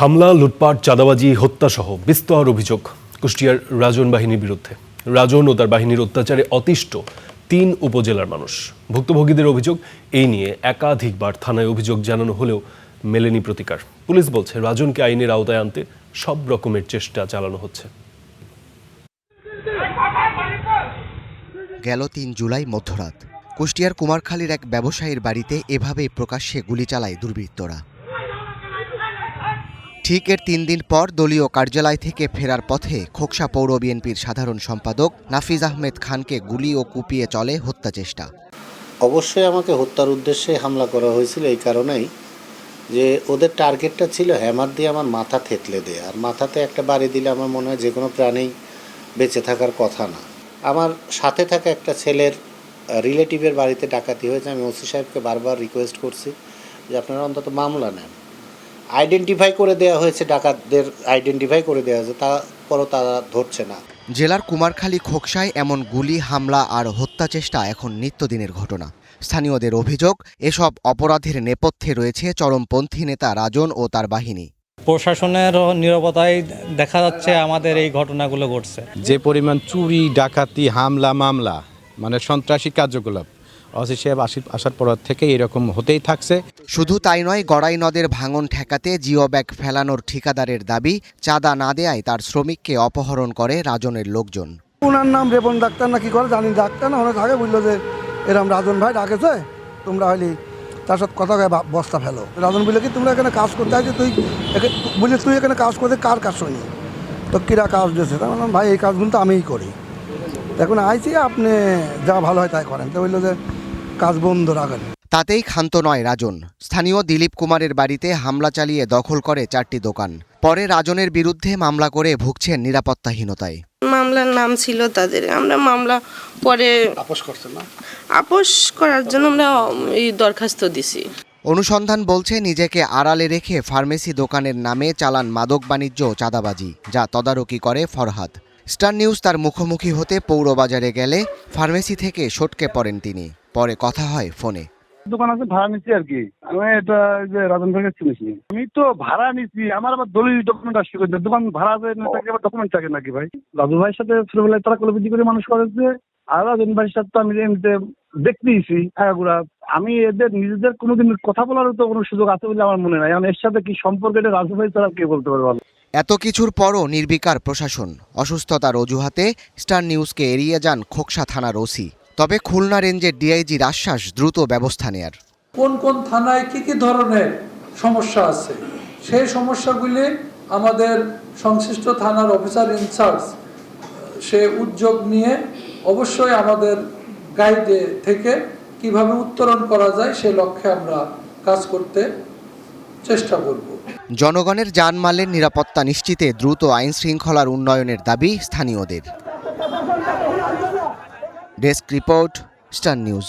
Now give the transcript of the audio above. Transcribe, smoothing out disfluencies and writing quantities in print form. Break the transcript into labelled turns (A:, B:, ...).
A: হামলা, লুটপাট, চাঁদাবাজি, হত্যাসহ বিস্তর অভিযোগ কুষ্টিয়ার রাজন বাহিনীর বিরুদ্ধে। রাজন ও তার বাহিনীর অত্যাচারে অতিষ্ঠ ৩ উপজেলার মানুষ। ভুক্তভোগীদের অভিযোগ, এই নিয়ে একাধিকবার থানায় অভিযোগ জানানো হলেও মেলেনি প্রতিকার। পুলিশ বলছে, রাজনকে আইনের আওতায় আনতে সব রকমের চেষ্টা চালানো হচ্ছে।
B: গেল ৩ জুলাই মধ্যরাত কুষ্টিয়ার কুমারখালীর এক ব্যবসায়ীর বাড়িতে এভাবেই প্রকাশ্যে গুলি চালায় দুর্বৃত্তরা। ঠিক এর ৩ দিন পর দলীয় কার্যালয় থেকে ফেরার পথে খোকসা পৌর বিএনপির সাধারণ সম্পাদক নাফিজ আহমেদ খানকে গুলি ও কুপিয়ে চলে হত্যা চেষ্টা।
C: অবশ্যই আমাকে হত্যার উদ্দেশ্যে হামলা করা হয়েছিল, এই কারণেই যে ওদের টার্গেটটা ছিল হ্যামার দিয়ে আমার মাথা থেতলে দেয়, আর মাথাতে একটা বাড়ি দিলে আমার মনে হয় যে কোনো প্রাণী বেঁচে থাকার কথা না। আমার সাথে থাকা একটা ছেলের রিলেটিভের বাড়িতে ডাকাতি হয়েছে। আমি ওসি সাহেবকে বারবার রিকোয়েস্ট করছি যে আপনারা অন্তত মামলা নেন। আইডেন্টিফাই করে দেওয়া হয়েছে, ডাকাতদের আইডেন্টিফাই করে দেওয়া হয়েছে, তারপরও তারা ধরছে না।
B: জেলার কুমারখালী খোকসায় এমন গুলি, হামলা আর হত্যা চেষ্টা এখন নিত্যদিনের ঘটনা। স্থানীয়দের অভিযোগ, এসব অপরাধের নেপথ্যে রয়েছে চরমপন্থী নেতা রাজন ও তার বাহিনী।
D: প্রশাসনের নীরবতায় দেখা যাচ্ছে আমাদের এই ঘটনাগুলো ঘটছে।
E: যে পরিমাণ চুরি, ডাকাতি, হামলা, মামলা, মানে সন্ত্রাসী কার্যকলাপ ওসি সাহেব আসার পর থেকে এরকম হতেই থাকছে।
B: শুধু তাই নয়, গড়াই নদের ভাঙন ঠেকাতে জিও ব্যাগ ফেলানোর ঠিকাদারের দাবি, চাঁদা না দেয়ায় তার শ্রমিককে অপহরণ করে রাজনের লোকজন।
F: ওনার নাম রেপন ডাক্তার না কি করে জানি, ডাক্তার না অনেক আগে বললো যে এরম রাজন ভাই ডাকেছে, তোমরা হইলি তার সাথে কথা বস্তা ফেলো। রাজন বললো কি তোমরা এখানে কাজ করতে আসছে, তুই এখানে কাজ করতে কার কাজ শুনি, তো কিরা কাজ দিয়েছে। তার বললাম ভাই এই কাজগুলো তো আমিই করি, এখন আইছি আপনি যা ভালো হয় তাই করেন। তো বললো যে কাজ বন্ধ রাখেন।
B: তাতেই ক্ষান্ত নয় রাজন। স্থানীয় দিলীপ কুমারের বাড়িতে হামলা চালিয়ে দখল করে 4টি দোকান। পরে রাজনের বিরুদ্ধে মামলা করে ভুগছেন নিরাপত্তাহীনতায়।
G: মামলার নাম ছিল তাদের, আমরা মামলা পরে আপোষ করার জন্য আমরা এই দরখাস্ত দিছি।
B: অনুসন্ধান বলছে, নিজেকে আড়ালে রেখে ফার্মেসি দোকানের নামে চালান মাদক বাণিজ্য ও চাঁদাবাজি, যা তদারকি করে ফরহাদ। স্টার নিউজ তার মুখোমুখি হতে পৌরবাজারে গেলে ফার্মেসি থেকে সটকে পড়েন তিনি। পরে কথা হয় ফোনে।
H: দোকান আছে, ভাড়া নিচ্ছি আর কি। আমি এটা যে রাজন ভাইকে চিনেছি, আমি তো ভাড়া নিচ্ছি, আমার আবার দলিল ডকুমেন্ট আসছে। দোকান ভাড়া ডকুমেন্ট থাকে নাকি ভাই? রাজু ভাইয়ের সাথে ছোটবেলায় তারা কলবিদ্ধি করে মানুষ করেছে, আর রাজন ভাইয়ের সাথে তো আমি এমনিতে দেখতেইছি আগাগুড়া। আমি এদের নিজেদের কোনোদিন কথা বলারও তো কোনো সুযোগ আছে বলে আমার মনে নাই। এখন এর সাথে কি সম্পর্ক, এটা রাজু ভাই ছাড়া কে বলতে পারবে?
B: এত কিছুর পরও নির্বিকার প্রশাসন। অসুস্থতার অজুহাতে স্টার নিউজকে এড়িয়ে যান খোকসা থানার ওসি। তবে খুলনা রেঞ্জের ডিআইজির আশ্বাস, দ্রুত ব্যবস্থা নেয়ার।
I: কোন কোন থানায় কি ধরনের সমস্যা আছে, সেই সমস্যাগুলি আমাদের সংশ্লিষ্ট থানার অফিসার ইনচার্জ সে উদ্যোগ নিয়ে অবশ্যই আমাদের গাইডে থেকে কিভাবে উত্তরণ করা যায় সে লক্ষ্যে আমরা কাজ করতে চেষ্টা করব।
B: জনগণের জানমালের নিরাপত্তা নিশ্চিতে দ্রুত আইন শৃঙ্খলার উন্নয়নের দাবি স্থানীয়দের। Desk report, star news.